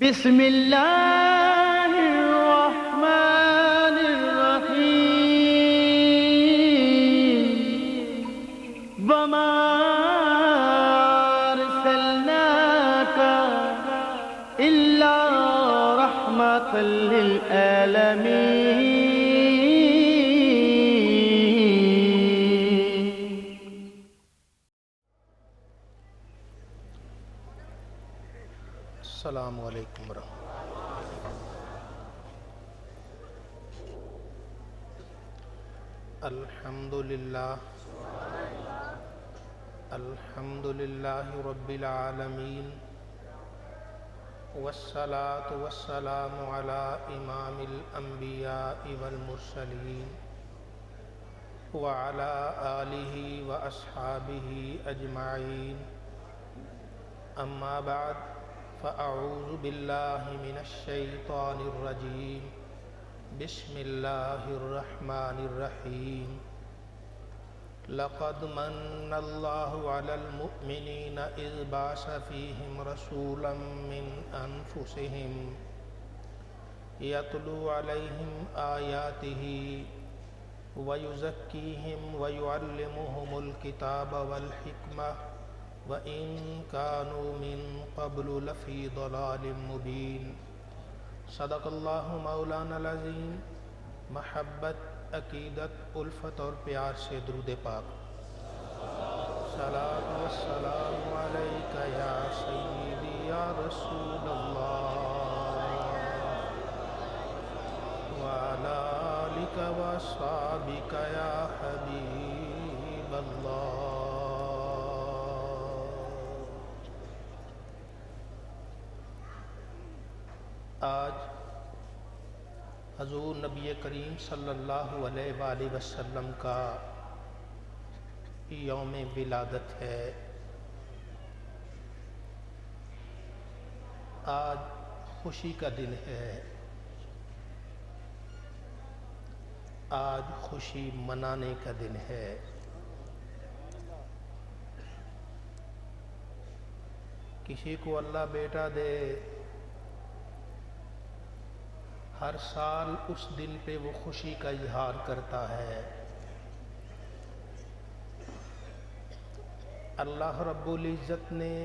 بسم اللہ الرحمن الرحیم وما ارسلناک الا رحمۃ للعالمین۔ السلام علیکم ورحمۃ اللہ۔ الحمد للہ رب العالمین، والصلاة والسلام علی امام الانبیاء والمرسلین وعلی آلہ واصحابہ اجمعین، اما بعد فأعوذ باللہ من الشیطان الرجیم، بسم اللہ الرحمن الرحیم۔ لقد من اللہ علی المؤمنین اذ بعث فیہم رسولا من انفسہم یتلو علیہم آیاتہ ویزکیہم ویعلمہم الکتاب والحکمہ وَإِن كَانُوا مِن قَبْلُ لَفِي ضَلَالٍ مُبِينٍ۔ صدق اللہ مولانا العظیم۔ محبت، عقیدت، الفت اور پیار سے درود پاک۔ صلاۃ والسلام علیک یا سیدی یا رسول اللہ، وعلی آلک واصحابک یا حبیب اللہ۔ آج حضور نبی کریم صلی اللہ علیہ وآلہ وسلم کا یوم ولادت ہے۔ آج خوشی کا دن ہے، آج خوشی منانے کا دن ہے۔ کسی کو اللہ بیٹا دے، ہر سال اس دن پہ وہ خوشی کا اظہار کرتا ہے۔ اللہ رب العزت نے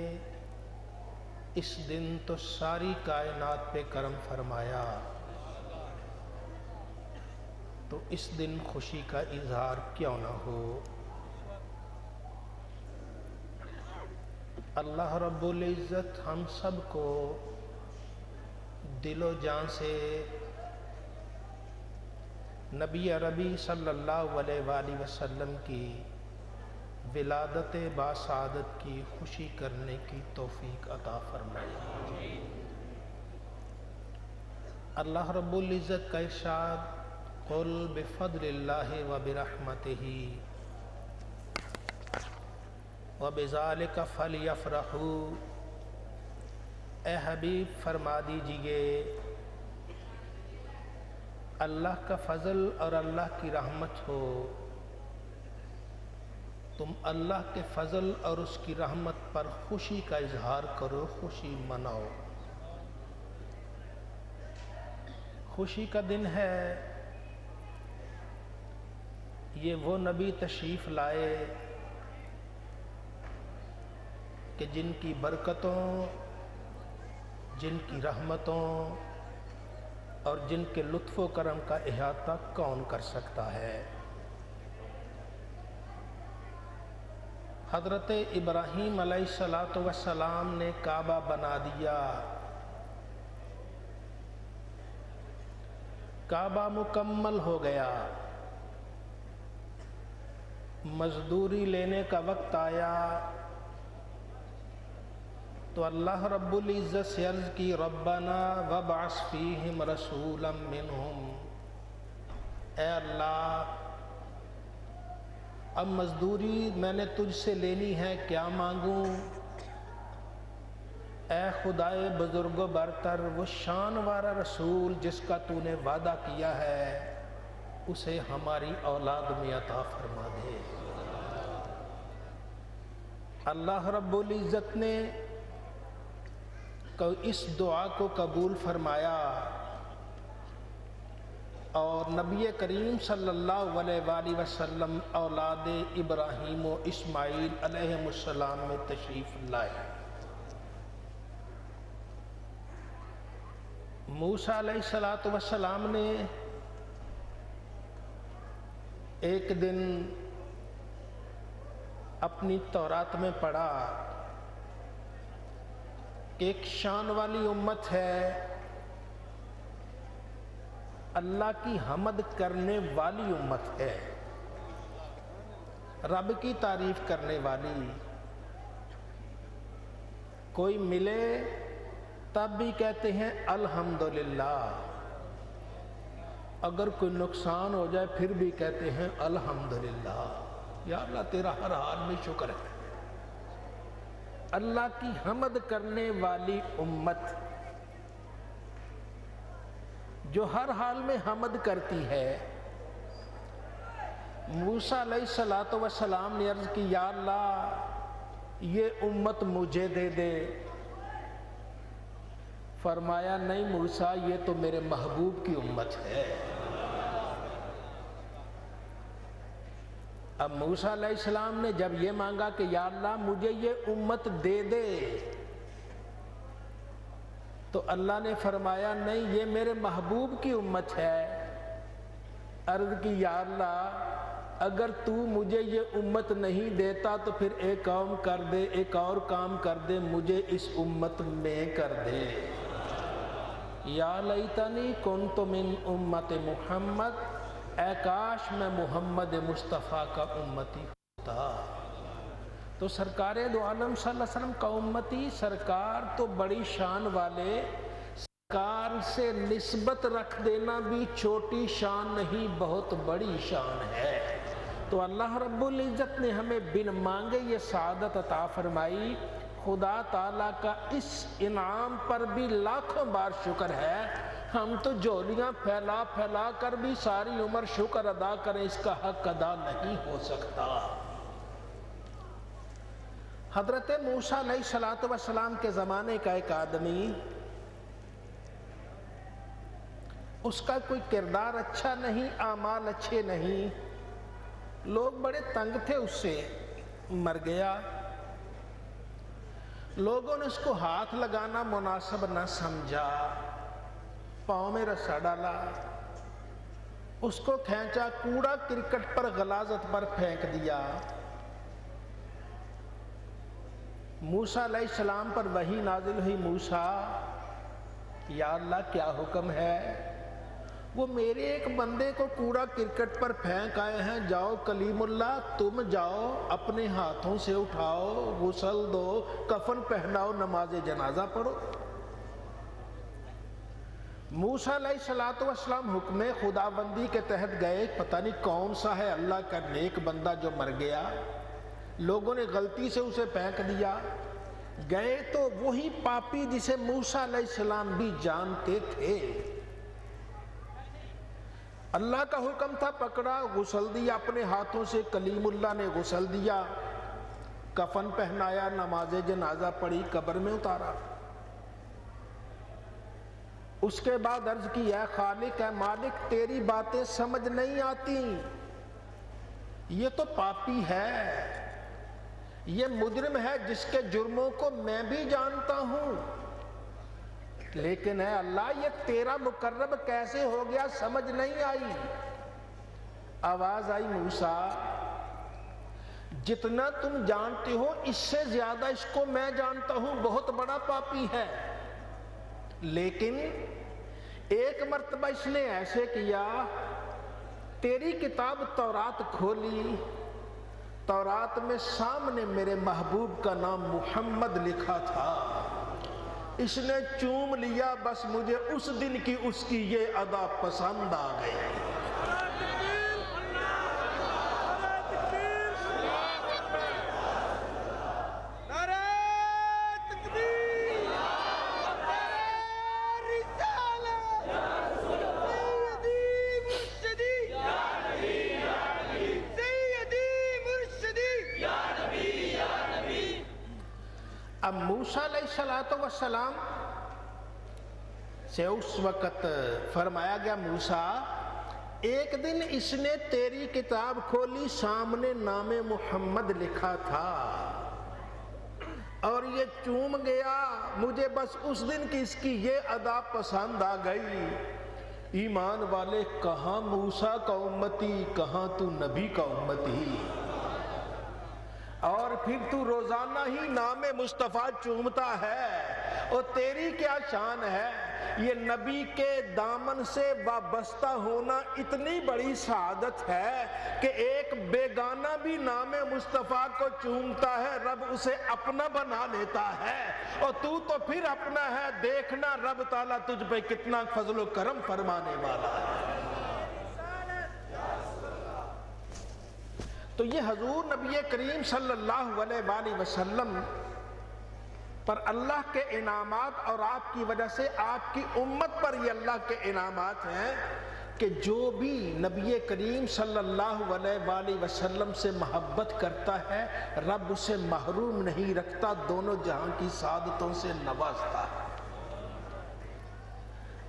اس دن تو ساری کائنات پہ کرم فرمایا، تو اس دن خوشی کا اظہار کیوں نہ ہو۔ اللہ رب العزت ہم سب کو دل و جان سے نبی عربی صلی اللہ علیہ وآلہ وسلم کی ولادت باسعادت کی خوشی کرنے کی توفیق عطا فرمائے۔ اللہ رب العزت کا ارشاد، قل بفضل اللہ وبرحمتہ وبذالک فلیفرحوا۔ اے حبیب فرما دیجئے، اللہ کا فضل اور اللہ کی رحمت ہو، تم اللہ کے فضل اور اس کی رحمت پر خوشی کا اظہار کرو، خوشی مناؤ۔ خوشی کا دن ہے، یہ وہ نبی تشریف لائے کہ جن کی برکتوں، جن کی رحمتوں اور جن کے لطف و کرم کا احاطہ کون کر سکتا ہے۔ حضرت ابراہیم علیہ السلام نے کعبہ بنا دیا، کعبہ مکمل ہو گیا، مزدوری لینے کا وقت آیا تو اللہ رب العزت سے عرض کی، ربنا وابعث فیہم رسولا منہم۔ اے اللہ، اب مزدوری میں نے تجھ سے لینی ہے، کیا مانگوں؟ اے خدائے بزرگ و برتر، وہ شان والا رسول جس کا تو نے وعدہ کیا ہے، اسے ہماری اولاد میں عطا فرما دے۔ اللہ رب العزت نے اس دعا کو قبول فرمایا اور نبی کریم صلی اللہ علیہ وآلہ وسلم اولاد ابراہیم و اسماعیل علیہ السلام میں تشریف لائے۔ موسیٰ علیہ السلام نے ایک دن اپنی تورات میں پڑھا کہ ایک شان والی امت ہے، اللہ کی حمد کرنے والی امت ہے، رب کی تعریف کرنے والی۔ کوئی ملے تب بھی کہتے ہیں الحمدللہ، اگر کوئی نقصان ہو جائے پھر بھی کہتے ہیں الحمدللہ، یا اللہ تیرا ہر حال میں شکر ہے۔ اللہ کی حمد کرنے والی امت جو ہر حال میں حمد کرتی ہے۔ موسیٰ علیہ السلام نے عرض کی یا اللہ یہ امت مجھے دے دے۔ فرمایا نہیں موسیٰ، یہ تو میرے محبوب کی امت ہے۔ اب موسیٰ علیہ السلام نے جب یہ مانگا کہ یا اللہ مجھے یہ امت دے دے، تو اللہ نے فرمایا نہیں یہ میرے محبوب کی امت ہے۔ عرض کی یا اللہ اگر تو مجھے یہ امت نہیں دیتا تو پھر ایک کام کر دے، ایک اور کام کر دے، مجھے اس امت میں کر دے۔ یا لیتنی کنت من امت محمد، اے کاش میں محمد مصطفیٰ کا امتی ہوتا۔ تو سرکار دو عالم صلی اللہ علیہ وسلم کا امتی، سرکار تو بڑی شان والے، سرکار سے نسبت رکھ دینا بھی چھوٹی شان نہیں، بہت بڑی شان ہے۔ تو اللہ رب العزت نے ہمیں بن مانگے یہ سعادت عطا فرمائی۔ خدا تعالیٰ کا اس انعام پر بھی لاکھوں بار شکر ہے۔ ہم تو جھولیاں پھیلا پھیلا کر بھی ساری عمر شکر ادا کریں، اس کا حق ادا نہیں ہو سکتا۔ حضرت موسیٰ علیہ السلام کے زمانے کا ایک آدمی، اس کا کوئی کردار اچھا نہیں، اعمال اچھے نہیں، لوگ بڑے تنگ تھے اس سے، مر گیا۔ لوگوں نے اس کو ہاتھ لگانا مناسب نہ سمجھا، پاؤں میں رسا ڈالا، اس کو کھینچا، کوڑا کرکٹ پر غلاظت پر پھینک دیا۔ موسیٰ علیہ السلام پر وحی نازل ہوئی، موسیٰ یا اللہ کیا حکم ہے؟ وہ میرے ایک بندے کو کوڑا کرکٹ پر پھینک آئے ہیں، جاؤ کلیم اللہ تم جاؤ اپنے ہاتھوں سے اٹھاؤ، غسل دو، کفن پہناؤ، نماز جنازہ پڑھو۔ موسیٰ علیہ السلام حکم خداوندی کے تحت گئے، پتہ نہیں کون سا ہے اللہ کا نیک بندہ جو مر گیا، لوگوں نے غلطی سے اسے پھینک دیا۔ گئے تو وہی پاپی جسے موسیٰ علیہ السلام بھی جانتے تھے۔ اللہ کا حکم تھا، پکڑا، غسل دیا اپنے ہاتھوں سے، کلیم اللہ نے غسل دیا، کفن پہنایا، نماز جنازہ پڑھی، قبر میں اتارا۔ اس کے بعد عرض کی اے خالق، اے مالک، تیری باتیں سمجھ نہیں آتی، یہ تو پاپی ہے، یہ مجرم ہے جس کے جرموں کو میں بھی جانتا ہوں، لیکن اے اللہ یہ تیرا مقرب کیسے ہو گیا سمجھ نہیں آئی۔ آواز آئی موسیٰ جتنا تم جانتے ہو اس سے زیادہ اس کو میں جانتا ہوں، بہت بڑا پاپی ہے۔ لیکن ایک مرتبہ اس نے ایسے کیا، تیری کتاب تورات کھولی، تورات میں سامنے میرے محبوب کا نام محمد لکھا تھا، اس نے چوم لیا، بس مجھے اس دن کی اس کی یہ ادا پسند آ گئی۔ اب موسیٰ علیہ السلام سے اس وقت فرمایا گیا موسیٰ ایک دن اس نے تیری کتاب کھولی، سامنے نام محمد لکھا تھا اور یہ چوم گیا، مجھے بس اس دن کی اس کی یہ ادا پسند آ گئی۔ ایمان والے، کہاں موسیٰ کا امتی، کہاں تو نبی کا امتی، اور پھر تو روزانہ ہی نام مصطفیٰ چومتا ہے، اور تیری کیا شان ہے؟ یہ نبی کے دامن سے وابستہ ہونا اتنی بڑی سعادت ہے کہ ایک بیگانہ بھی نام مصطفیٰ کو چومتا ہے، رب اسے اپنا بنا لیتا ہے، اور تو پھر اپنا ہے۔ دیکھنا رب تعالیٰ تجھ پہ کتنا فضل و کرم فرمانے والا ہے۔ تو یہ حضور نبی کریم صلی اللہ علیہ وآلہ وسلم پر اللہ کے انعامات، اور آپ کی وجہ سے آپ کی امت پر یہ اللہ کے انعامات ہیں کہ جو بھی نبی کریم صلی اللہ علیہ وآلہ وسلم سے محبت کرتا ہے رب اسے محروم نہیں رکھتا، دونوں جہاں کی سعادتوں سے نوازتا ہے۔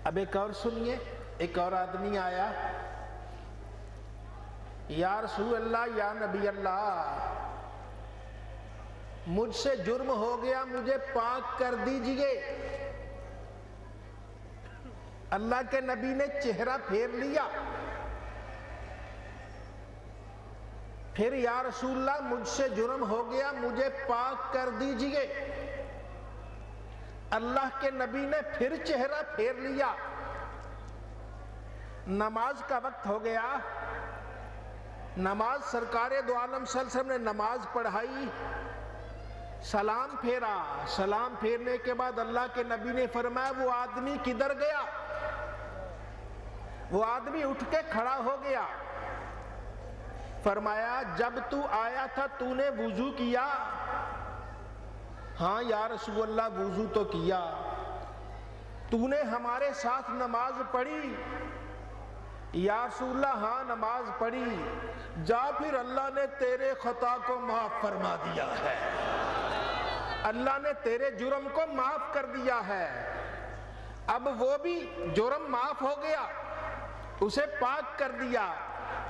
اب ایک اور سنیے، ایک اور آدمی آیا، یا رسول اللہ، یا نبی اللہ، مجھ سے جرم ہو گیا، مجھے پاک کر دیجئے۔ اللہ کے نبی نے چہرہ پھیر لیا، پھر یا رسول اللہ مجھ سے جرم ہو گیا، مجھے پاک کر دیجئے۔ اللہ کے نبی نے پھر چہرہ پھیر لیا، نماز کا وقت ہو گیا، نماز سرکار دو عالم صلی اللہ علیہ وسلم نے نماز پڑھائی، سلام پھیرا، سلام پھیرنے کے بعد اللہ کے نبی نے فرمایا وہ آدمی کدھر گیا؟ وہ آدمی اٹھ کے کھڑا ہو گیا، فرمایا جب تو آیا تھا تو نے وضو کیا؟ ہاں یا رسول اللہ وضو تو کیا۔ تو نے ہمارے ساتھ نماز پڑھی؟ یا رسول اللہ ہاں نماز پڑھی۔ جا پھر اللہ نے تیرے خطا کو معاف فرما دیا ہے، اللہ نے تیرے جرم کو معاف کر دیا ہے۔ اب وہ بھی جرم معاف ہو گیا، اسے پاک کر دیا۔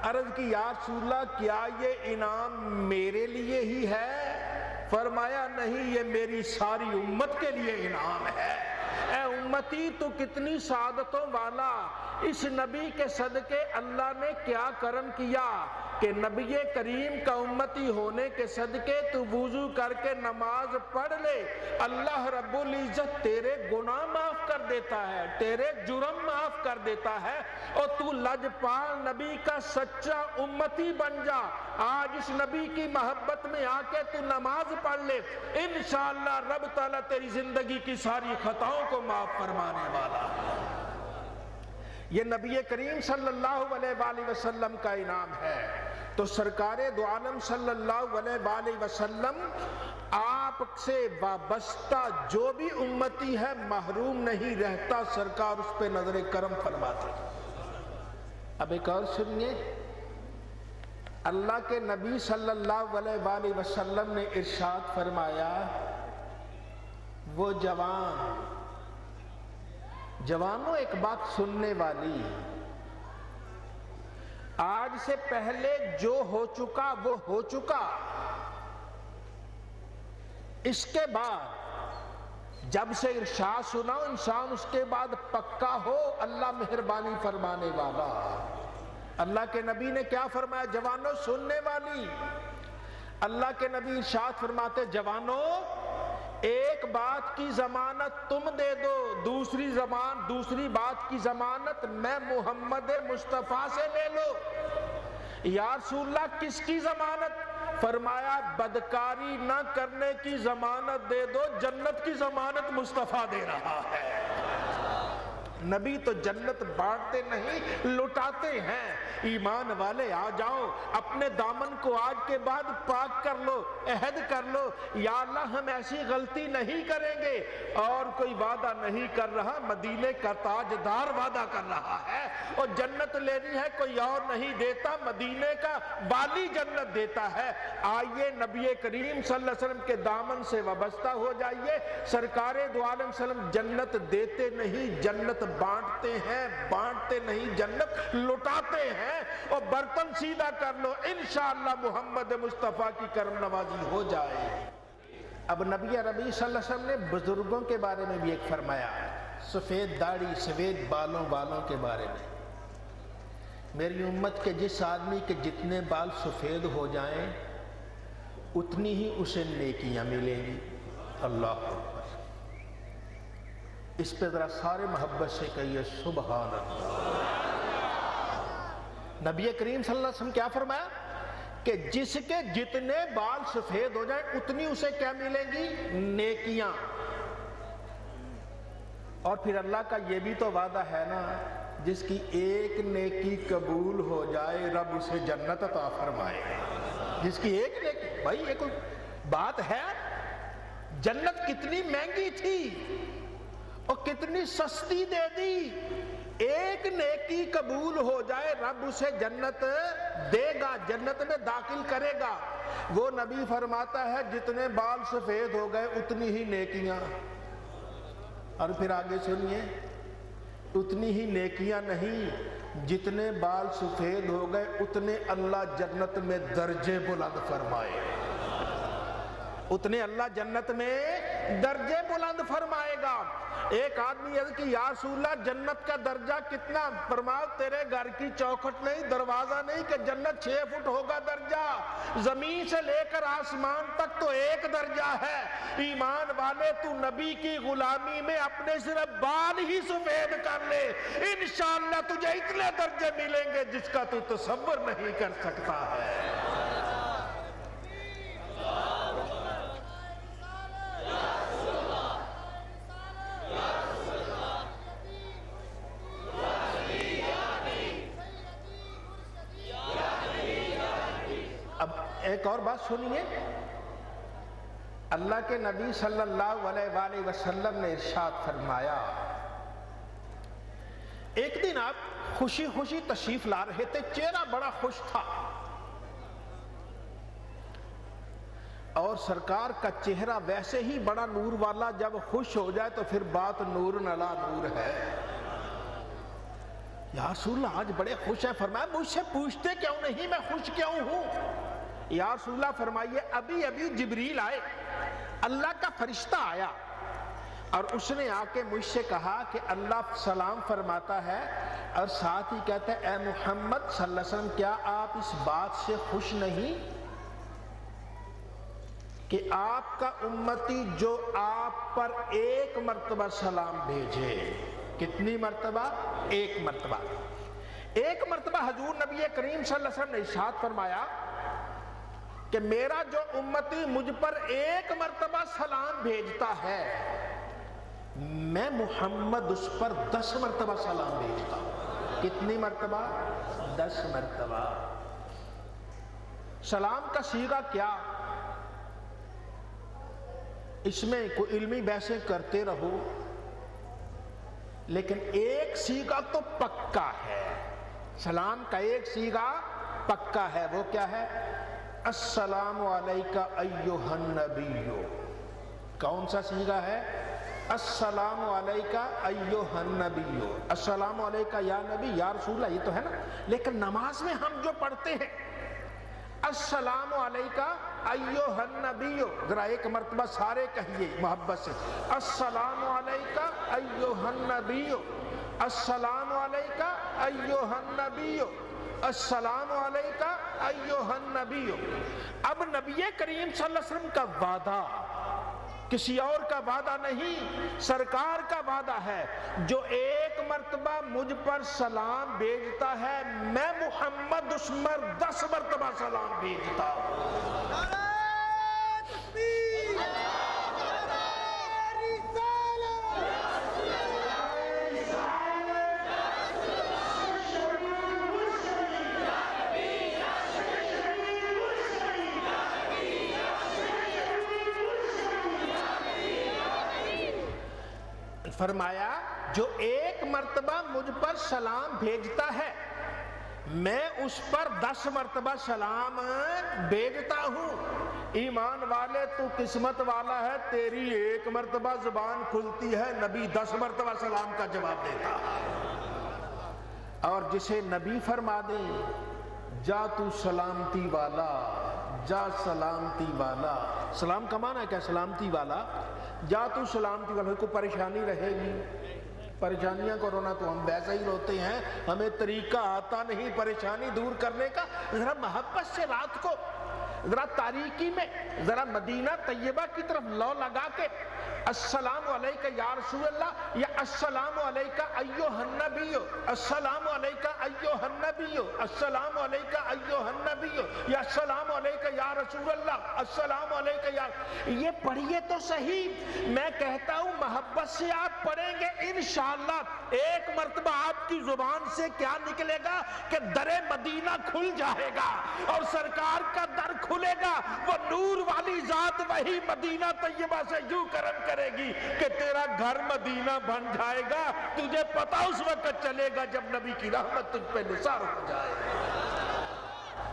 عرض کی یا رسول اللہ کیا یہ انعام میرے لیے ہی ہے؟ فرمایا نہیں، یہ میری ساری امت کے لیے انعام ہے۔ اے امتی تو کتنی سعادتوں والا، اس نبی کے صدقے اللہ نے کیا کرم کیا کہ نبی کریم کا امتی ہونے کے صدقے تو وضو کر کے نماز پڑھ لے، اللہ رب العزت تیرے گناہ معاف کر دیتا ہے، تیرے جرم معاف کر دیتا ہے، اور تو لجپال نبی کا سچا امتی بن جا۔ آج اس نبی کی محبت میں آ کے تو نماز پڑھ لے، انشاءاللہ رب تعالیٰ تیری زندگی کی ساری خطاؤں کو معاف فرمانے والا ہے۔ یہ نبی کریم صلی اللہ علیہ وآلہ وسلم کا انعام ہے۔ تو سرکار دو عالم صلی اللہ علیہ وآلہ وسلم آپ سے وابستہ جو بھی امتی ہے محروم نہیں رہتا، سرکار اس پہ نظر کرم فرماتے۔ اب ایک اور سنیے، اللہ کے نبی صلی اللہ علیہ وآلہ وسلم نے ارشاد فرمایا وہ جوانوں ایک بات سننے والی، آج سے پہلے جو ہو چکا وہ ہو چکا، اس کے بعد جب سے ارشاد سنا انسان اس کے بعد پکا ہو، اللہ مہربانی فرمانے والا۔ اللہ کے نبی نے کیا فرمایا؟ جوانوں سننے والی۔ اللہ کے نبی ارشاد فرماتے جوانوں ایک بات کی ضمانت تم دے دو، دوسری بات کی ضمانت میں محمد مصطفیٰ سے لے لو۔ یا رسول اللہ کس کی ضمانت؟ فرمایا بدکاری نہ کرنے کی ضمانت دے دو، جنت کی ضمانت مصطفیٰ دے رہا ہے۔ نبی تو جنت بانٹتے نہیں لٹاتے ہیں۔ ایمان والے آ جاؤ، اپنے دامن کو آج کے بعد پاک کر لو، عہد کر لو، یا اللہ ہم ایسی غلطی نہیں کریں گے۔ اور کوئی وعدہ نہیں کر رہا، مدینے کا تاجدار وعدہ کر رہا ہے، اور جنت لینی ہے کوئی اور نہیں دیتا، مدینے کا والی جنت دیتا ہے۔ آئیے نبی کریم صلی اللہ علیہ وسلم کے دامن سے وابستہ ہو جائیے۔ سرکار دو عالم وسلم جنت دیتے نہیں، جنت بانٹتے ہیں، بانٹتے نہیں جنت لٹاتے ہیں۔ اور برتن سیدھا کر لو، انشاءاللہ محمد مصطفیٰ کی کرم نوازی ہو جائے۔ اب نبی عربی صلی اللہ علیہ وسلم نے بزرگوں کے بارے میں بھی ایک فرمایا، سفید داڑھی سفید بالوں والوں کے بارے میں، میری امت کے جس آدمی کے جتنے بال سفید ہو جائیں اتنی ہی اسے نیکیاں ملیں گی۔ اللہ اکبر، اس پہ ذرا سارے محبت سے کہیے سبحان اللہ۔ نبی کریم صلی اللہ علیہ وسلم کیا فرمایا کہ جس کے جتنے بال سفید ہو جائیں اتنی اسے کیا ملیں گی؟ نیکیاں۔ اور پھر اللہ کا یہ بھی تو وعدہ ہے نا، جس کی ایک نیکی قبول ہو جائے رب اسے جنت عطا فرمائے گا۔ جس کی ایک نیکی، بھائی یہ کوئی بات ہے؟ جنت کتنی مہنگی تھی اور کتنی سستی دے دی، ایک نیکی قبول ہو جائے رب اسے جنت دے گا، جنت میں داخل کرے گا۔ وہ نبی فرماتا ہے جتنے بال سفید ہو گئے اتنی ہی نیکیاں۔ اور پھر آگے سنیے، اتنی ہی نیکیاں نہیں، جتنے بال سفید ہو گئے اتنے اللہ جنت میں درجے بلند فرمائے، اتنے اللہ جنت میں درجے بلند فرمائے گا۔ ایک آدمی عرض کی یا رسول اللہ جنت کا درجہ کتنا؟ فرمایا تیرے گھر کی چوکھٹ نہیں، دروازہ نہیں کہ جنت 6 فٹ ہوگا درجہ، زمین سے لے کر آسمان تک تو ایک درجہ ہے۔ ایمان والے تو نبی کی غلامی میں اپنے صرف بال ہی سفید کر لے، انشاءاللہ تجھے اتنے درجے ملیں گے جس کا تو تصور نہیں کر سکتا ہے۔ اب ایک اور بات سنیے، اللہ کے نبی صلی اللہ علیہ وآلہ وسلم نے ارشاد فرمایا، ایک دن آپ خوشی خوشی تشریف لا رہے تھے، چہرہ بڑا خوش تھا، اور سرکار کا چہرہ ویسے ہی بڑا نور والا، جب خوش ہو جائے تو پھر بات نور علی نور ہے۔ یا رسول اللہ آج بڑے خوش ہیں، فرمایا مجھ سے پوچھتے کیوں نہیں میں خوش کیوں ہوں؟ یا رسول اللہ فرمائیے ابھی ابھی جبریل آئے، اللہ کا فرشتہ آیا، اور اس نے آ کے مجھ سے کہا کہ اللہ سلام فرماتا ہے، اور ساتھ ہی کہتا ہے اے محمد صلی اللہ علیہ وسلم کیا آپ اس بات سے خوش نہیں کہ آپ کا امتی جو آپ پر ایک مرتبہ سلام بھیجے؟ کتنی مرتبہ؟ ایک مرتبہ۔ ایک مرتبہ حضور نبی کریم صلی اللہ علیہ وسلم نے ارشاد فرمایا کہ میرا جو امتی مجھ پر ایک مرتبہ سلام بھیجتا ہے میں محمد اس پر 10 مرتبہ سلام بھیجتا ہوں۔ کتنی مرتبہ؟ 10 مرتبہ۔ سلام کا صیغہ کیا؟ اس میں کوئی علمی بحثیں کرتے رہو، لیکن ایک صیغہ تو پکا ہے، سلام کا ایک صیغہ پکا ہے، وہ کیا ہے؟ السلام علیکہ ایھا النبی۔ کون سا صیغہ ہے؟ السلام علیکہ ایھا النبی، السلام علیکہ یا نبی یا رسول اللہ، یہ تو ہے نا، لیکن نماز میں ہم جو پڑھتے ہیں السلام علیکہ ایھا النبی، ذرا ایک مرتبہ سارے کہیے محبت سے، السلام علیکہ ایھا النبی، السلام علیکہ ایھا النبی، السلام علیکہ ایھا النبی۔ اب نبی کریم صلی اللہ علیہ وسلم کا وعدہ کسی اور کا وعدہ نہیں، سرکار کا وعدہ ہے، جو ایک مرتبہ مجھ پر سلام بھیجتا ہے میں محمد اس پر 10 مرتبہ سلام بھیجتا ہوں۔ فرمایا جو ایک مرتبہ مجھ پر سلام بھیجتا ہے میں اس پر 10 مرتبہ سلام بھیجتا ہوں۔ ایمان والے تو قسمت والا ہے، تیری ایک مرتبہ زبان کھلتی ہے، نبی 10 مرتبہ سلام کا جواب دیتا ہے۔ اور جسے نبی فرما دے جا تو سلامتی والا، جا سلامتی والا، سلام کا معنی ہے کیا؟ سلامتی والا، جا تو سلامتی والا۔ کوئی پریشانی رہے گی، پریشانیاں کو رونا تو ہم ویسے ہی روتے ہیں، ہمیں طریقہ آتا نہیں پریشانی دور کرنے کا۔ ذرا محبت سے رات کو ذرا تاریکی میں ذرا مدینہ طیبہ کی طرف لو لگا کے السلام علیکہ یا رسول اللہ، یا السلام علیکہ ایھا النبی، السلام علیکہ ایھا النبی، السلام علیکہ ایھا النبی، یا السلام علیکہ یا رسول اللہ، السلام علیکہ یا، یہ پڑھیے تو صحیح۔ میں کہتا ہوں محبت سے آپ پڑھیں گے انشاءاللہ ایک مرتبہ آپ کی زبان سے کیا نکلے گا کہ در مدینہ کھل جائے گا اور سرکار کا در کھلے گا، وہ نور والی ذات وہی مدینہ طیبہ سے یوں کرم کرے گی کہ تیرا گھر مدینہ بن جائے گا۔ تجھے پتہ اس وقت چلے گا جب نبی کی رحمت تجھ پہ نثار ہو جائے گا۔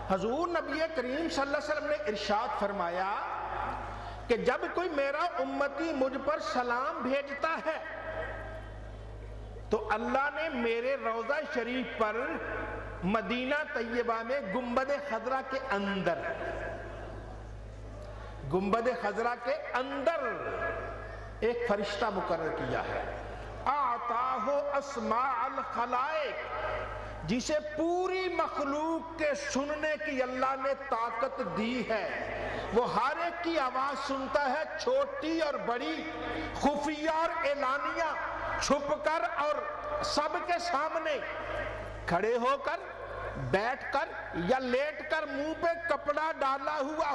حضور نبی کریم صلی اللہ علیہ وسلم نے ارشاد فرمایا کہ جب کوئی میرا امتی مجھ پر سلام بھیجتا ہے تو اللہ نے میرے روضہ شریف پر مدینہ طیبہ میں گنبد خضرا کے اندر، گنبد خضرا کے اندر ایک فرشتہ مقرر کیا ہے، اعطاہ اسماء الخلائق، جسے پوری مخلوق کے سننے کی اللہ نے طاقت دی ہے۔ وہ ہر ایک کی آواز سنتا ہے، چھوٹی اور بڑی، خفیہ اور اعلانیہ، چھپ کر اور سب کے سامنے، کھڑے ہو کر، بیٹھ کر یا لیٹ کر، منہ پہ کپڑا ڈالا ہوا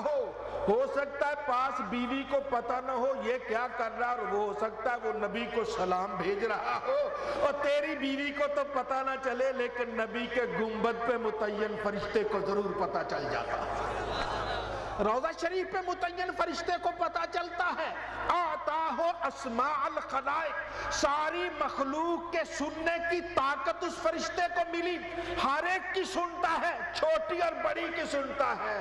ہو سکتا ہے پاس بیوی کو پتہ نہ ہو یہ کیا کر رہا، اور وہ ہو سکتا ہے وہ نبی کو سلام بھیج رہا ہو، اور تیری بیوی کو تو پتہ نہ چلے لیکن نبی کے گنبد پہ متعین فرشتے کو ضرور پتہ چل جاتا ہے، روضہ شریف پہ متعین فرشتے کو پتہ چلتا ہے۔ اعطاہ اسماء الخلائق، ساری مخلوق کے سننے کی طاقت اس فرشتے کو ملی، ہر ایک کی سنتا ہے، چھوٹی اور بڑی کی سنتا ہے۔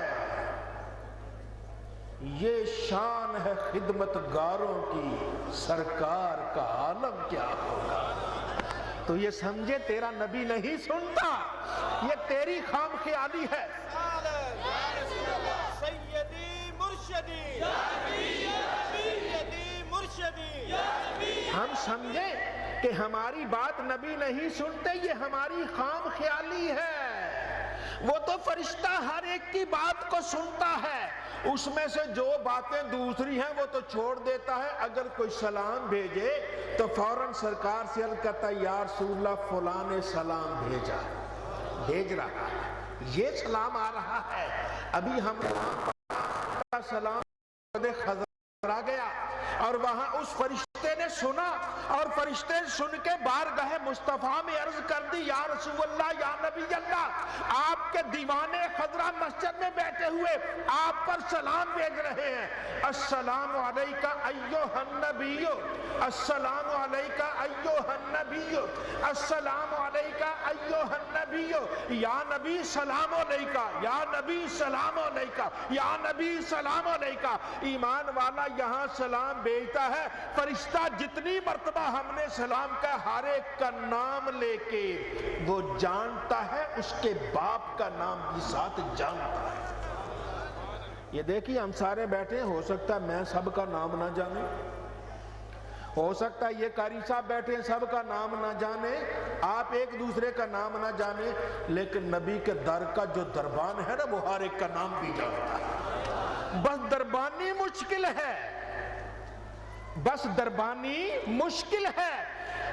یہ شان ہے خدمت گاروں کی، سرکار کا عالم کیا ہوگا۔ تو یہ سمجھے تیرا نبی نہیں سنتا، یہ تیری خام خیالی ہے۔ ہم سمجھیں کہ ہماری بات نبی نہیں سنتے، یہ ہماری خام خیالی ہے۔ وہ تو فرشتہ ہر ایک کی بات کو سنتا ہے، اس میں سے جو باتیں دوسری ہیں وہ تو چھوڑ دیتا ہے، اگر کوئی سلام بھیجے تو فوراً سرکار سے عرض کرتا ہے یا رسول اللہ فلاں نے سلام بھیج رہا ہے، یہ سلام آ رہا ہے۔ ابھی ہم سلام خضرا گیا اور وہاں اس فرشتے نے سنا، اور فرشتے سن کے بارگاہ مصطفیٰ میں عرض کر دی یا رسول اللہ، یا نبی اللہ، آپ کے دیوانے خضرا مسجد میں بیٹھے ہوئے آپ پر سلام بھیج رہے ہیں، السلام علیکہ ایھا النبی، السلام علیکہ ایھا النبی، السلام علیکہ ایھا النبی، یا نبی سلام علیکہ، یا نبی سلام علیکہ، یا نبی سلام علیکہ۔ ایمان والا یہاں سلام بھیجتا ہے، فرشتہ جتنی مرتبہ ہم نے سلام کا ہر ایک کا نام لے کے وہ جانتا ہے، اس کے باپ کا نام بھی ساتھ جانتا ہے۔ یہ دیکھیے ہم سارے بیٹھے، ہو سکتا ہے میں سب کا نام نہ جانوں، ہو سکتا ہے یہ قاری صاحب بیٹھے سب کا نام نہ جانے، آپ ایک دوسرے کا نام نہ جانے، لیکن نبی کے در کا جو دربان ہے نا وہ ہر ایک کا نام بھی جانتا ہے۔ بس دربانی مشکل ہے، بس دربانی مشکل ہے،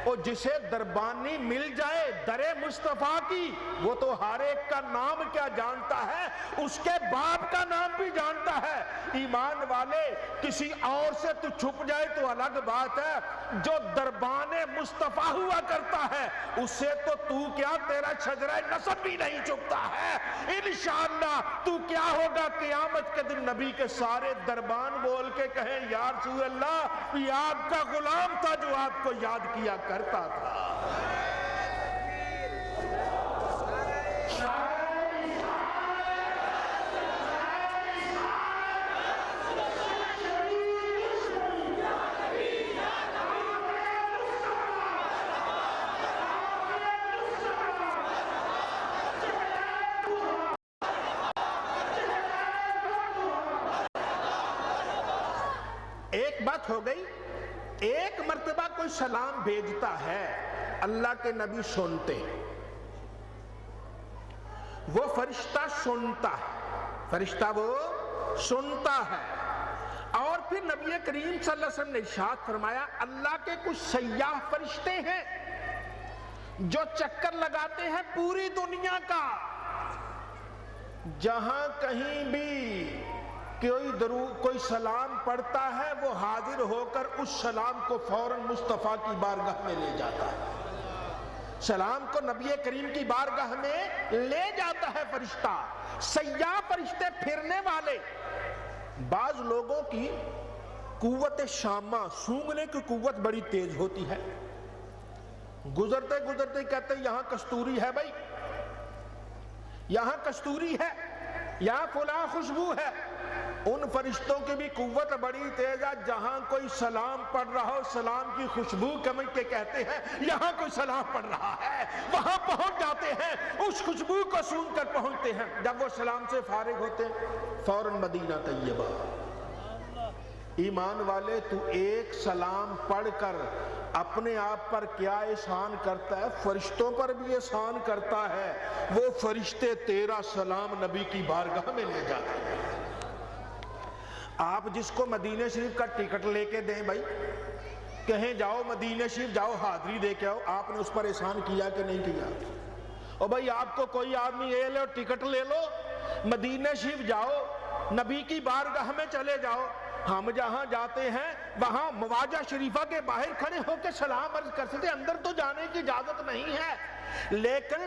اور جسے دربانی مل جائے درے مصطفیٰ کی، وہ تو ہر ایک کا نام کیا جانتا ہے، اس کے باپ کا نام بھی جانتا ہے۔ ایمان والے، کسی اور سے تو چھپ جائے تو الگ بات ہے، جو دربان مصطفیٰ ہوا کرتا ہے اس سے تو کیا تیرا شجرہ نسب بھی نہیں چھپتا ہے۔ انشاءاللہ تو کیا ہوگا قیامت کے دن، نبی کے سارے دربان بول کے کہیں یا رسول اللہ یہ آپ کا غلام تھا جو آپ کو یاد کیا کرتا تھا۔ ایک بات ہو گئی، ایک مرتبہ کوئی سلام بھیجتا ہے، اللہ کے نبی سنتے، وہ فرشتہ سنتا ہے، فرشتہ وہ سنتا ہے، اور پھر نبی کریم صلی اللہ علیہ وسلم نے ارشاد فرمایا اللہ کے کچھ سیاح فرشتے ہیں جو چکر لگاتے ہیں پوری دنیا کا، جہاں کہیں بھی کوئی سلام پڑھتا ہے وہ حاضر ہو کر اس سلام کو فوراً مصطفیٰ کی بارگاہ میں لے جاتا ہے، سلام کو نبی کریم کی بارگاہ میں لے جاتا ہے فرشتہ۔ سیاح فرشتے پھرنے والے، بعض لوگوں کی قوت شامہ، سونگنے کی قوت بڑی تیز ہوتی ہے، گزرتے گزرتے کہتے ہیں یہاں کستوری ہے بھائی، یہاں کستوری ہے، یہاں فلاں خوشبو ہے۔ ان فرشتوں کی بھی قوت بڑی تیز ہے، جہاں کوئی سلام پڑھ رہا ہو سلام کی خوشبو کمن کے کہتے ہیں یہاں کوئی سلام پڑھ رہا ہے، وہاں پہنچ جاتے ہیں، اس خوشبو کو سون کر پہنچتے ہیں۔ جب وہ سلام سے فارغ ہوتے ہیں فوراً مدینہ طیبہ۔ ایمان والے، تو ایک سلام پڑھ کر اپنے آپ پر کیا احسان کرتا ہے، فرشتوں پر بھی احسان کرتا ہے۔ وہ فرشتے تیرا سلام نبی کی بارگاہ میں لے جاتے ہیں۔ آپ جس کو مدینہ شریف کا ٹکٹ لے کے دیں بھائی، کہیں جاؤ مدینہ شریف جاؤ حاضری دے کے آؤ، آپ نے اس پر احسان کیا کہ نہیں کیا؟ اور بھائی آپ کو کوئی آدمی یہ لے ٹکٹ لے لو مدینہ شریف جاؤ، نبی کی بارگاہ میں چلے جاؤ، ہم جہاں جاتے ہیں وہاں مواجہ شریفہ کے باہر کھڑے ہو کے سلام عرض کر سکتے، اندر تو جانے کی اجازت نہیں ہے، لیکن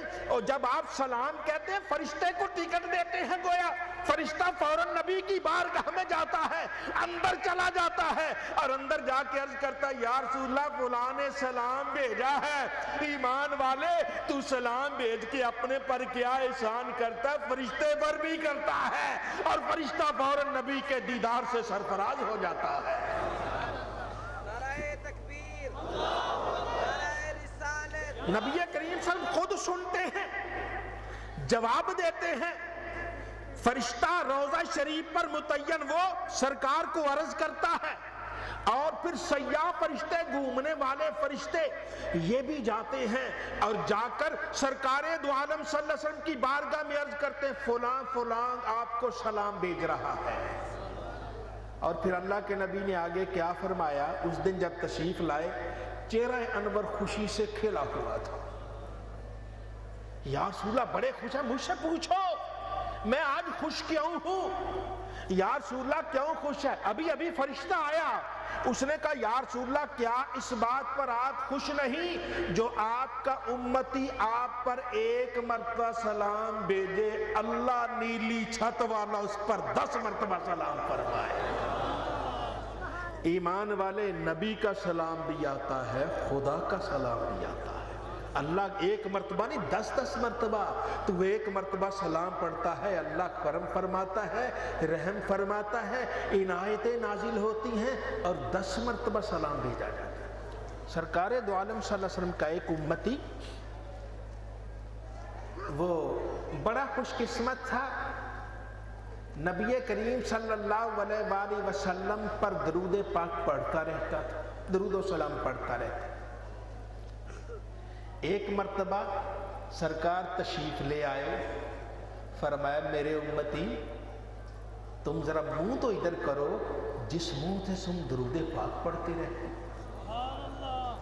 جب آپ سلام کہتے ہیں فرشتے کو ٹکٹ دیتے ہیں، گویا فرشتہ فوراً نبی کی بارگاہ میں جاتا ہے، اندر چلا جاتا ہے اور اندر جا کے عرض کرتا ہے یا رسول اللہ فلاں نے سلام بھیجا ہے۔ ایمان والے، تو سلام بھیج کے اپنے پر کیا احسان کرتا ہے، فرشتے پر بھی کرتا ہے، اور فرشتہ فوراً نبی کے دیدار سے سرفراز ہو جاتا ہے۔ نعرہ تکبیر، نعرہ رسالت۔ نبی کریم صلی اللہ علیہ وسلم خود سنتے ہیں، جواب دیتے ہیں، فرشتہ روضہ شریف پر متعین وہ سرکار کو عرض کرتا ہے، اور پھر سیاح فرشتے، گھومنے والے فرشتے یہ بھی جاتے ہیں اور جا کر سرکار دو عالم صلی اللہ علیہ وسلم کی بارگاہ میں عرض کرتے ہیں فلاں فلاں آپ کو سلام بھیج رہا ہے۔ اور پھر اللہ کے نبی نے آگے کیا فرمایا، اس دن جب تشریف لائے چہرہ انور خوشی سے کھلا ہوا تھا۔ یا رسول اللہ بڑے خوش ہیں، مجھ سے پوچھو میں آج خوش کیوں ہوں؟ یا رسول اللہ کیوں خوش ہے؟ ابھی فرشتہ آیا، اس نے کہا یا رسول اللہ کیا اس بات پر آپ خوش نہیں جو آپ کا امتی آپ پر ایک مرتبہ سلام بھیجے، اللہ نیلی چھت والا اس پر 10 مرتبہ سلام فرمائے۔ ایمان والے، نبی کا سلام بھی آتا ہے، خدا کا سلام بھی آتا ہے۔ اللہ ایک مرتبہ نہیں 10 مرتبہ، تو ایک مرتبہ سلام پڑھتا ہے، اللہ کرم فرماتا ہے، رحم فرماتا ہے، عنایتیں نازل ہوتی ہیں، اور 10 مرتبہ سلام بھیجا جاتا ہے۔ سرکار دو عالم صلی اللہ علیہ وسلم کا ایک امتی وہ بڑا خوش قسمت تھا، نبی کریم صلی اللہ علیہ وآلہ وسلم پر درود پاک پڑھتا رہتا تھا، درود و سلام پڑھتا رہتا۔ ایک مرتبہ سرکار تشریف لے آئے، فرمایا میرے امتی تم ذرا منہ تو ادھر کرو جس منہ سے تم درود پاک پڑھتے رہتے۔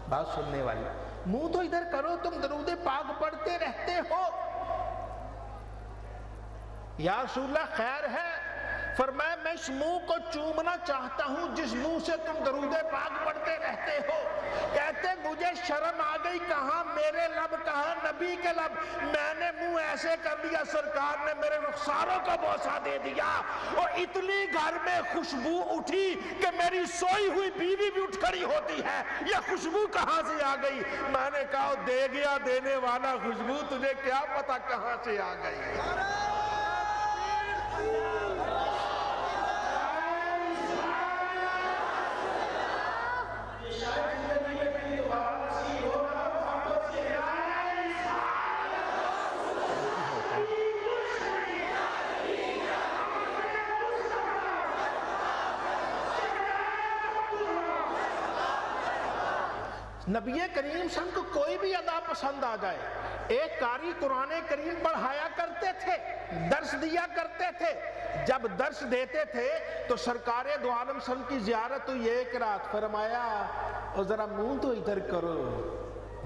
بات سننے والی، منہ تو ادھر کرو، تم درود پاک پڑھتے رہتے ہو۔ یا رسول اللہ خیر ہے؟ فرمایا میں اس منہ کو چومنا چاہتا ہوں جس منہ سے تم درود پاک پڑھتے رہتے ہو۔ کہتے مجھے شرم آ گئی، کہاں میرے لب کہاں نبی کے لب، میں نے منہ ایسے کر لیا، سرکار نے میرے رخساروں کو بوسہ دے دیا، اور اتنی گھر میں خوشبو اٹھی کہ میری سوئی ہوئی بیوی بھی اٹھ کھڑی ہوتی ہے، یہ خوشبو کہاں سے آ گئی؟ میں نے کہا دے گیا دینے والا خوشبو، تجھے کیا پتا کہاں سے آ گئی؟ نبی کریم صلی اللہ علیہ وسلم کو کوئی بھی ادا پسند آ جائے، ایک قاری قرآن کریم پڑھایا کرتے تھے، درس دیا کرتے تھے، جب درس دیتے تھے تو سرکار دو عالم صلی اللہ علیہ وسلم کی زیارت ہوئی ایک رات، فرمایا اور ذرا منہ تو ادھر کرو،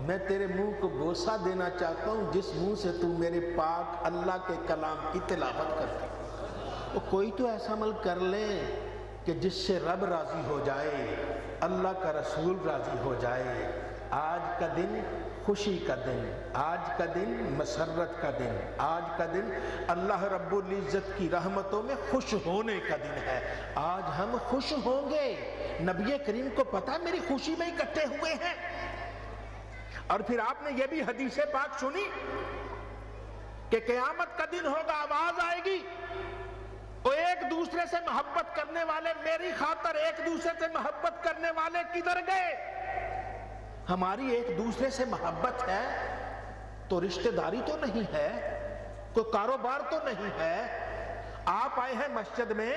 میں تیرے منہ کو بوسہ دینا چاہتا ہوں جس منہ سے تو میرے پاک اللہ کے کلام کی تلاوت کرتی، وہ کوئی تو ایسا عمل کر لے کہ جس سے رب راضی ہو جائے، اللہ کا رسول راضی ہو جائے۔ آج کا دن خوشی کا دن، آج کا دن مسرت کا دن، آج کا دن اللہ رب العزت کی رحمتوں میں خوش ہونے کا دن ہے۔ آج ہم خوش ہوں گے، نبی کریم کو پتہ میری خوشی میں اکٹھے ہوئے ہیں۔ اور پھر آپ نے یہ بھی حدیث پاک سنی کہ قیامت کا دن ہوگا، آواز آئے گی، وہ ایک دوسرے سے محبت کرنے والے، میری خاطر ایک دوسرے سے محبت کرنے والے کدھر گئے؟ ہماری ایک دوسرے سے محبت ہے تو رشتہ داری تو نہیں ہے، کوئی کاروبار تو نہیں ہے۔ آپ آئے ہیں مسجد میں،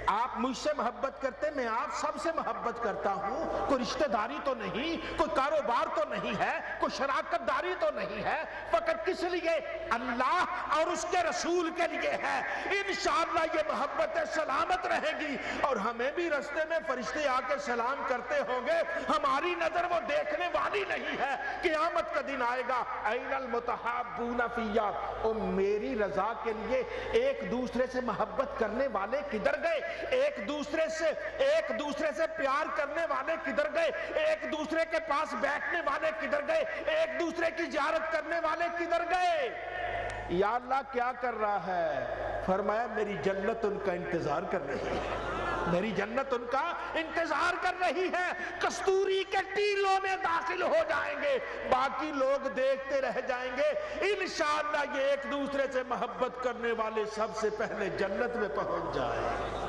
آپ مجھ سے محبت کرتے، میں آپ سب سے محبت کرتا ہوں، کوئی رشتہ داری تو نہیں، کوئی کاروبار تو نہیں ہے، کوئی شراکت داری تو نہیں ہے، فقط کس لیے؟ اللہ اور اس کے رسول کے لیے ہے۔ انشاءاللہ یہ محبتیں سلامت رہے گی، اور ہمیں بھی رستے میں فرشتے آ کے سلام کرتے ہوں گے، ہماری نظر وہ دیکھنے والی نہیں ہے۔ قیامت کا دن آئے گا، این المتحابون فیّا، اور میری رضا کے لیے ایک دوسرے سے محبت کرنے والے کدھر گئے؟ ایک دوسرے سے پیار کرنے والے کدھر گئے؟ ایک دوسرے کے پاس بیٹھنے والے کدھر گئے؟ ایک دوسرے کی زیارت کرنے والے کدھر گئے؟ یا اللہ کیا کر رہا ہے؟ فرمایا میری جنت ان کا انتظار کر رہی ہے، میری جنت ان کا انتظار کر رہی ہے، کستوری کے ٹیلوں میں داخل ہو جائیں گے، باقی لوگ دیکھتے رہ جائیں گے۔ انشاءاللہ یہ ایک دوسرے سے محبت کرنے والے سب سے پہلے جنت میں پہنچ جائیں۔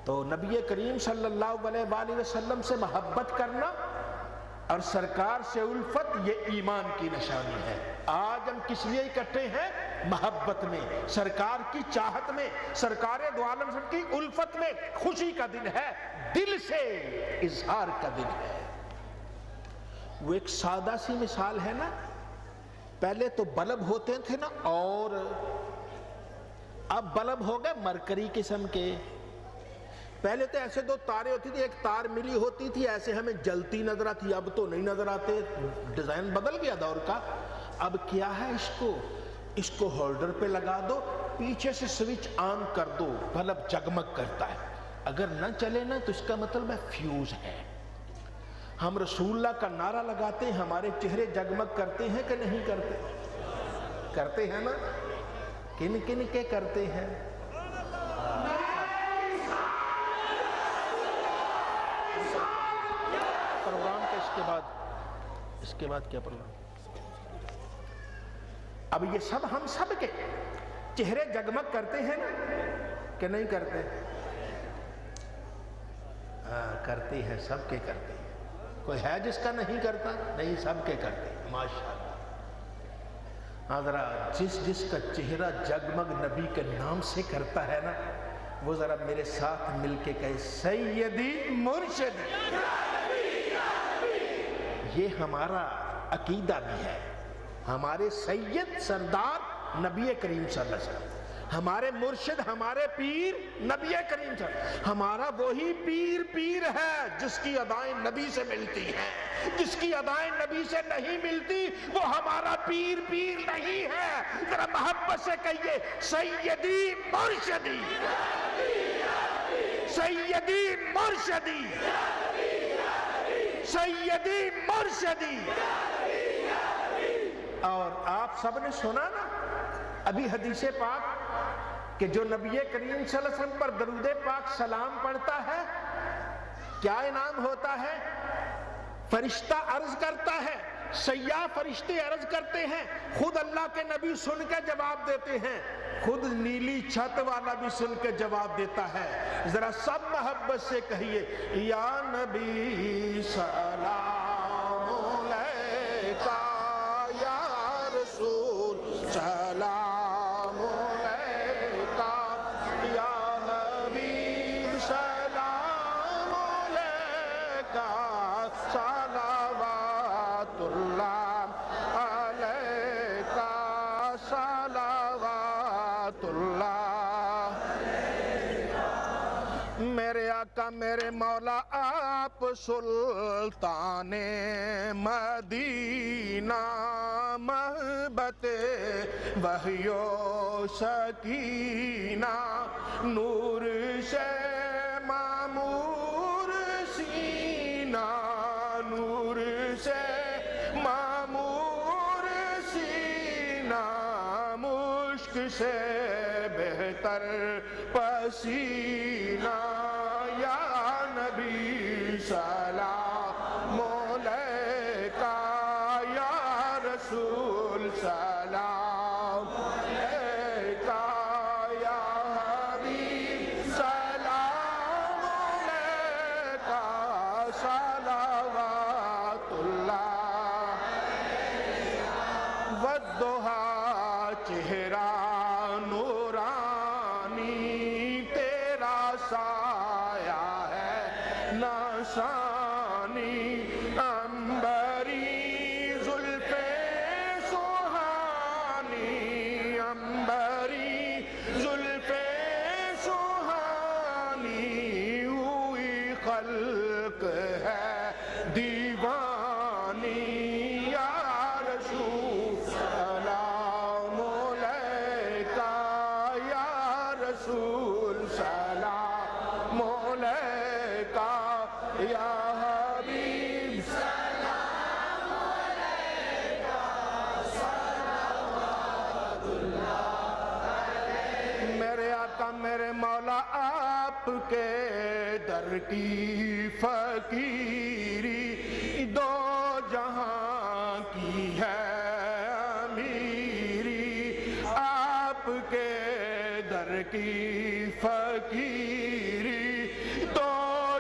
تو نبی کریم صلی اللہ علیہ وآلہ وسلم سے محبت کرنا اور سرکار سے الفت، یہ ایمان کی نشانی ہے۔ آج ہم کس لیے اکٹھے ہیں؟ محبت میں، سرکار کی چاہت میں، سرکار دو عالم کی الفت میں۔ خوشی کا دن ہے، دل سے اظہار کا دن ہے۔ وہ ایک سادہ سی مثال ہے نا، پہلے تو بلب ہوتے تھے نا، اور اب بلب ہو گئے مرکری قسم کے۔ پہلے تو ایسے دو تارے ہوتی تھی، ایک تار ملی ہوتی تھی، ایسے ہمیں جلتی نظر آتی، اب تو نہیں نظر آتے، ڈیزائن بدل گیا دور کا۔ اب کیا ہے، اس کو ہولڈر پہ لگا دو، پیچھے سے سوئچ آن کر دو، بلب جگمگ کرتا ہے۔ اگر نہ چلے نا تو اس کا مطلب ہے فیوز ہے۔ ہم رسول اللہ کا نعرہ لگاتے ہیں، ہمارے چہرے جگمگ کرتے ہیں کہ نہیں کرتے؟ کرتے ہیں نا؟ کن کن کے کرتے ہیں؟ پروگرام کا اس کے بعد کیا پروگرام؟ اب یہ سب ہم سب کے چہرے جگمگ کرتے ہیں نا کہ نہیں کرتے؟ کرتے ہیں، سب کے کرتے ہیں۔ کوئی ہے جس کا نہیں کرتا؟ نہیں، سب کے کرتے ہیں، ماشاءاللہ۔ حضرات جس کا چہرہ جگمگ نبی کے نام سے کرتا ہے نا، وہ ذرا میرے ساتھ مل کے کہے سیدی مرشدی۔ یہ ہمارا عقیدہ بھی ہے، ہمارے سید سردار نبی کریم صلی اللہ علیہ وسلم۔ ہمارے مرشد ہمارے پیر نبی کریم صلی اللہ علیہ وسلم، ہمارا وہی پیر ہے جس کی ادائیں نبی سے ملتی ہیں، جس کی ادائیں نبی سے نہیں ملتی وہ ہمارا پیر نہیں ہے۔ ذرا محبت سے کہیے سیدی مرشدی، سیدی مرشدی، سیدی مرشدی۔ اور آپ سب نے سنا نا ابھی حدیث پاک کہ جو نبی کریم صلی اللہ علیہ وسلم پر درود پاک سلام پڑھتا ہے کیا انعام ہوتا ہے؟ فرشتہ عرض کرتا ہے، سیاح فرشتے عرض کرتے ہیں، خود اللہ کے نبی سن کے جواب دیتے ہیں، خود نیلی چھت والا بھی سن کے جواب دیتا ہے۔ ذرا سب محبت سے کہیے یا نبی سلام علیکہ، یا رسول سلام علیکہ، یا حبیب سلام علیکہ، صلوات اللہ علیکہ، صلوات اللہ۔ میرے آقا میرے مولا آپ سلطان مدینہ، محبت وحی و سکینہ، نور سے معمور سینہ، نور سے معمور سینہ، مشک سے بہتر پسینہ، یا نبی سلام علیکہ، یا رسول سلام علیکہ، یا حبیب سلام علیکہ، صلوات اللہ۔ والضحیٰ چہرہ نورانی، تیرا سایہ ہے نشانی، عنبری زلف سہانی، عنبری زلف سہانی، ہوئی خلق ہے دیوانی، یا رسول سلام علیکہ، یا رسول سلام علیکہ، یا حبیب سلام علیکہ، صلوات اللہ علیہ۔ میرے آقا میرے مولا آپ کے در کی فقیری، دو جہاں کی ہے امیری، آپ کے در کی فقیری، دو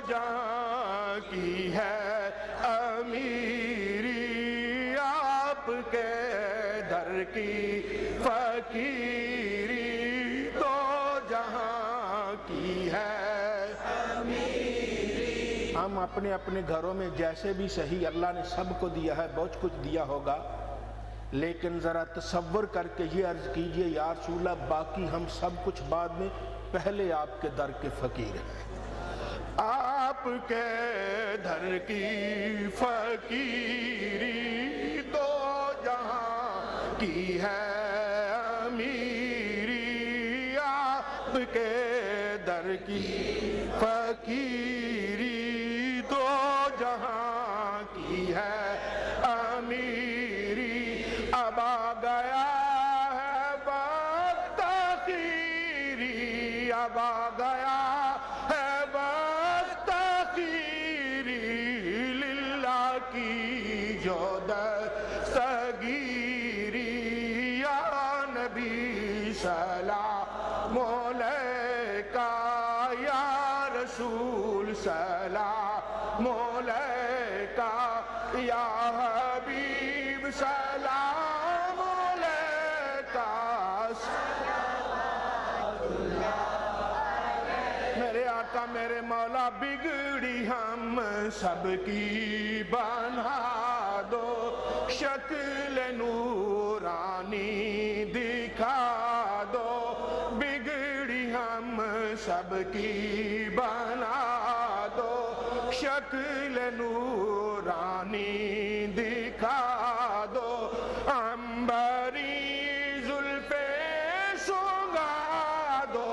جہاں کی ہے امیری، آپ کے در کی فقیری، دو جہاں کی ہے امیری۔ ہم اپنے اپنے گھروں میں جیسے بھی صحیح اللہ نے سب کو دیا ہے، بہت کچھ دیا ہوگا، لیکن ذرا تصور کر کے یہ عرض کیجئے یا رسول اللہ باقی ہم سب کچھ بعد میں، پہلے آپ کے در کے فقیر ہیں۔ آپ کے در کی فقیری، دو جہاں کی ہے امیری، آپ کے در کی فقیری، دو جہاں کی ہے امیری، اب آ گیا ہے وقت تخیری، اب آ گیا ہے وقت تخیری، للہ کی جو دستگیری، یا نبی سلام علیکہ، یا رسول سلام علیکہ، یا حبیب سلام علیکہ، صلوات اللہ۔ میرے آقا میرے مولا بگڑی ہم سب کی بنا دو، شکل نورانی دکھا دو، سب کی بنا دو شکل نورانی دکھا دو عنبری زلف سونگا دو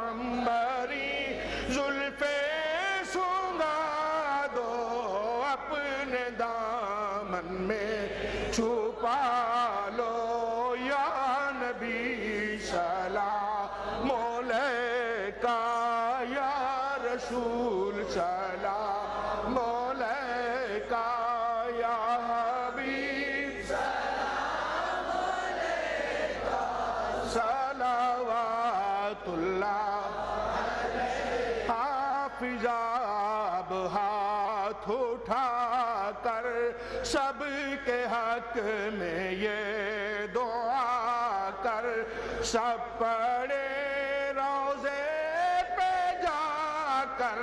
عنبری زلف سونگا دو اپنے دامن میں چھپا لو یا نبی سلام علیکہ یا رسول سلام علیکہ یا حبیب سلام علیکہ صلوات اللہ حافظ اب ہاتھ اٹھا کر سب کے حق میں یہ دعا کر سب پڑھے روزے پہ جا کر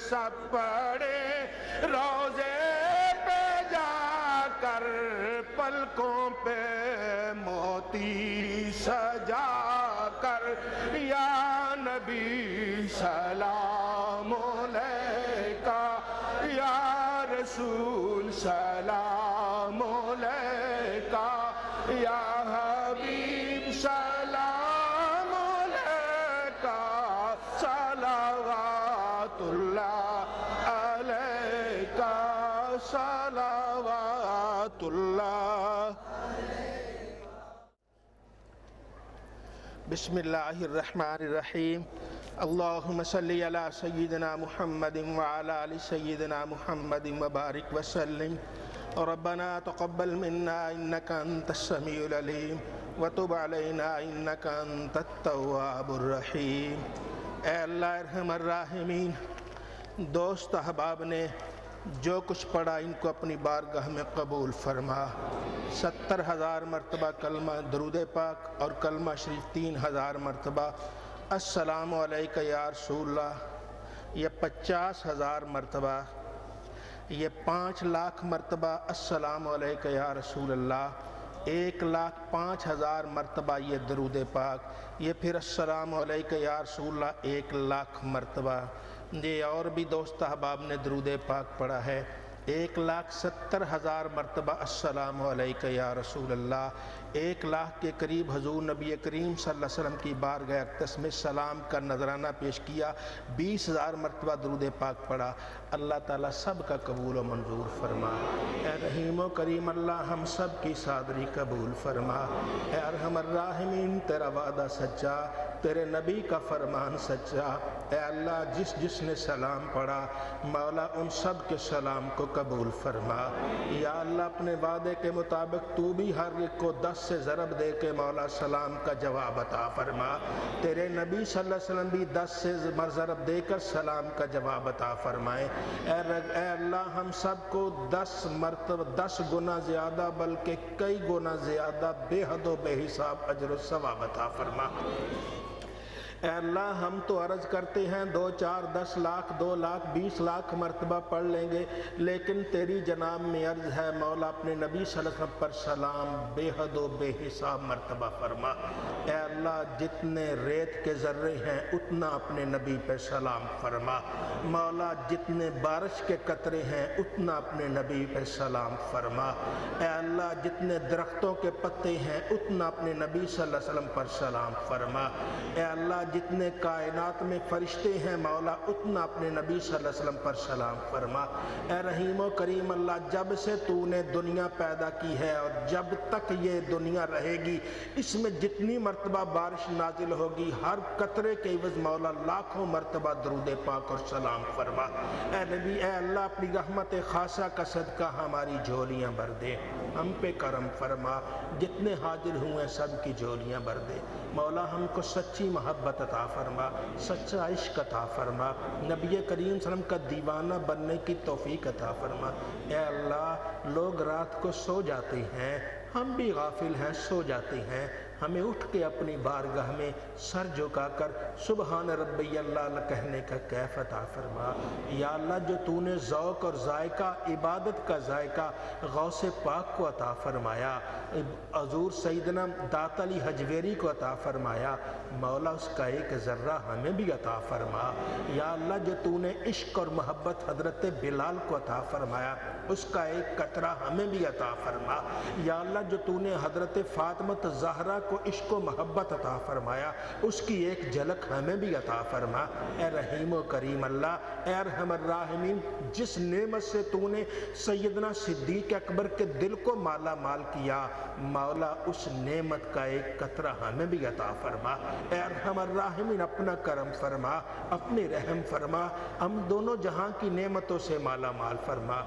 سب پڑھے روزے پہ جا کر پلکوں پہ موتی سجا کر یا نبی سلام علیکہ یا رسول سلام علیکہ یا حبیب سلام علیکہ صلوات اللہ علیکہ صلوات اللہ بسم اللہ الرحمن الرحیم اللہم صلی علی سیدنا محمد وعلی آل سیدنا محمد وبارک وسلم ربنا تقبل منا انک انت السمیع العلیم وتب علینا انک انت التواب الرحیم۔ اے اللہ ارحم الراحمین، دوست احباب نے جو کچھ پڑھا ان کو اپنی بارگاہ میں قبول فرما۔ 70,000 مرتبہ کلمہ درود پاک اور کلمہ شریف 3,000 مرتبہ السلام علیکہ یا رسول اللہ، یہ 50,000 مرتبہ، یہ 5 لاکھ مرتبہ السلام علیکہ یا رسول اللہ، 1,05,000 مرتبہ یہ درود پاک، یہ پھر السلام علیکہ یا رسول اللہ 1,00,000 مرتبہ۔ یہ اور بھی دوست احباب نے درود پاک پڑھا ہے، 1,70,000 مرتبہ السلام علیکہ یا رسول اللہ، 1,00,000 کے قریب حضور نبی کریم صلی اللہ علیہ وسلم کی بارگاہ اقدس میں سلام کا نذرانہ پیش کیا، 20,000 مرتبہ درود پاک پڑھا۔ اللہ تعالیٰ سب کا قبول و منظور فرما۔ اے رحیم و کریم اللہ ہم سب کی صادری قبول فرما۔ اے ارحم الراحمین تیرا وعدہ سچا، تیرے نبی کا فرمان سچا۔ اے اللہ جس جس نے سلام پڑھا مولا ان سب کے سلام کو قبول فرما۔ یا اللہ اپنے وعدے کے مطابق تو بھی ہر ایک کو 10 سے ضرب دے کے مولا سلام کا جواب عطا فرما۔ تیرے نبی صلی اللہ علیہ وسلم بھی 10 سے ضرب دے کر سلام کا جواب عطا فرمائے۔ اے اللہ ہم سب کو 10 مرتبہ 10 گنا زیادہ بلکہ کئی گنا زیادہ بے حد و بے حساب اجر و ثواب عطا فرما۔ اے اللہ ہم تو عرض کرتے ہیں 2 4 10 لاکھ 2 لاکھ 20 لاکھ مرتبہ پڑھ لیں گے، لیکن تیری جناب میں عرض ہے مولا اپنے نبی صلی اللہ علیہ وسلم پر سلام بے حد و بے حساب مرتبہ فرما۔ اے اللہ جتنے ریت کے ذرے ہیں اتنا اپنے نبی پہ سلام فرما۔ مولا جتنے بارش کے قطرے ہیں اتنا اپنے نبی پہ سلام فرما۔ اے اللہ جتنے درختوں کے پتے ہیں اتنا اپنے نبی صلی اللہ علیہ وسلم پر سلام فرما۔ اے اللہ جتنے کائنات میں فرشتے ہیں مولا اتنا اپنے نبی صلی اللہ علیہ وسلم پر سلام فرما۔ اے رحیم و کریم اللہ جب سے تو نے دنیا پیدا کی ہے اور جب تک یہ دنیا رہے گی اس میں جتنی مرتبہ بارش نازل ہوگی ہر قطرے کے عوض مولا لاکھوں مرتبہ درود پاک اور سلام فرما۔ اے نبی اے اللہ اپنی رحمت خاصہ کا صدقہ ہماری جھولیاں بھر دے، ہم پہ کرم فرما، جتنے حاضر ہوئے سب کی جھولیاں بھر دے۔ مولا ہم کو سچی محبت عطا فرما، سچا عشق عطا فرما، نبی کریم صلی اللہ علیہ وسلم کا دیوانہ بننے کی توفیق عطا فرما۔ اے اللہ لوگ رات کو سو جاتے ہیں، ہم بھی غافل ہیں سو جاتے ہیں، ہمیں اٹھ کے اپنی بارگاہ میں سر جھکا کر سبحان ربی اللہ کہنے کا کیف عطا فرما۔ یا اللہ جو تو نے ذوق اور ذائقہ عبادت کا ذائقہ غوث پاک کو عطا فرمایا، حضور سیدنا داتا علی حجویری کو عطا فرمایا، مولا اس کا ایک ذرہ ہمیں بھی عطا فرما۔ یا اللہ جو تو نے عشق اور محبت حضرت بلال کو عطا فرمایا، اس کا ایک قطرہ ہمیں بھی عطا فرما۔ یا اللہ جو تو نے حضرت فاطمہ زہرا کو عشق و محبت عطا فرمایا، اس کی ایک جھلک ہمیں بھی عطا فرما۔ اے رحیم و کریم اللہ، اے ارحم الراحمین، جس نعمت سے تو نے سیدنا صدیق اکبر کے دل کو مالا مال کیا، مولا اس نعمت کا ایک قطرہ ہمیں بھی عطا فرما۔ اے ارحم الراحمین اپنا کرم فرما، اپنی رحم فرما، ہم دونوں جہاں کی نعمتوں سے مالا مال فرما۔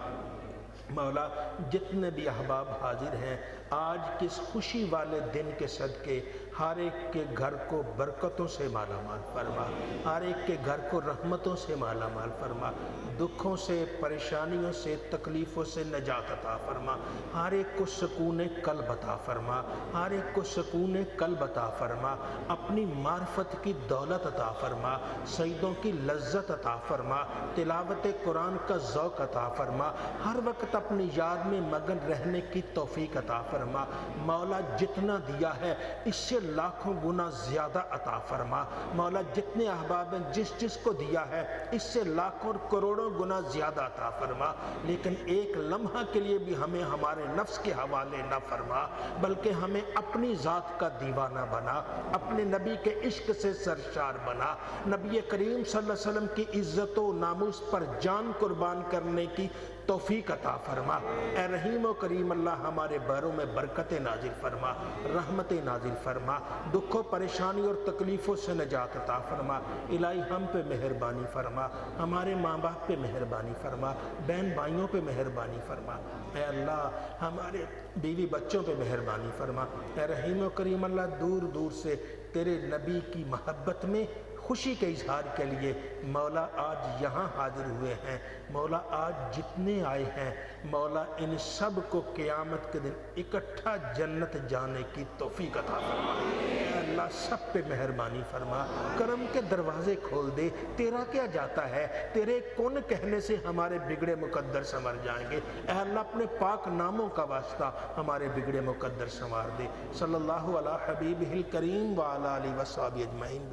مولا جتنے بھی احباب حاضر ہیں آج کس خوشی والے دن کے صدقے ہر ایک کے گھر کو برکتوں سے مالا مال فرما، ہر ایک کے گھر کو رحمتوں سے مالا مال فرما، دکھوں سے پریشانیوں سے تکلیفوں سے نجات عطا فرما، ہر ایک کو سکون قلب عطا فرما، ہر ایک کو سکون قلب عطا فرما، اپنی معرفت کی دولت عطا فرما، سجدوں کی لذت عطا فرما، تلاوت قرآن کا ذوق عطا فرما، ہر وقت اپنی یاد میں مگن رہنے کی توفیق عطا فرما۔ مولا جتنا دیا ہے اس سے لاکھوں گنا زیادہ عطا فرما۔ مولا جتنے احباب ہیں جس کو دیا ہے اس سے لاکھوں کروڑوں گنا زیادہ عطا فرما، لیکن ایک لمحہ کے لیے بھی ہمیں ہمارے نفس کے حوالے نہ فرما، بلکہ ہمیں اپنی ذات کا دیوانہ بنا، اپنے نبی کے عشق سے سرشار بنا، نبی کریم صلی اللہ علیہ وسلم کی عزت و ناموس پر جان قربان کرنے کی توفیق عطا فرما۔ اے رحیم و کریم اللہ ہمارے باروں میں برکت نازل فرما، رحمت نازل فرما، دکھ و پریشانی اور تکلیفوں سے نجات عطا فرما۔ الہی ہم پہ مہربانی فرما، ہمارے ماں باپ پہ مہربانی فرما، بہن بھائیوں پہ مہربانی فرما۔ اے اللہ ہمارے بیوی بچوں پہ مہربانی فرما۔ اے رحیم و کریم اللہ دور دور سے تیرے نبی کی محبت میں خوشی کے اظہار کے لیے مولا آج یہاں حاضر ہوئے ہیں، مولا آج جتنے آئے ہیں مولا ان سب کو قیامت کے دن اکٹھا جنت جانے کی توفیق عطا فرما۔ اے اللہ سب پہ مہربانی فرما، کرم کے دروازے کھول دے، تیرا کیا جاتا ہے، تیرے کون کہنے سے ہمارے بگڑے مقدر سنور جائیں گے۔ اے اللہ اپنے پاک ناموں کا واسطہ ہمارے بگڑے مقدر سنوار دے۔ صلی اللہ علی حبیبہ الکریم وعلی آلہ وصحبہ اجمعین۔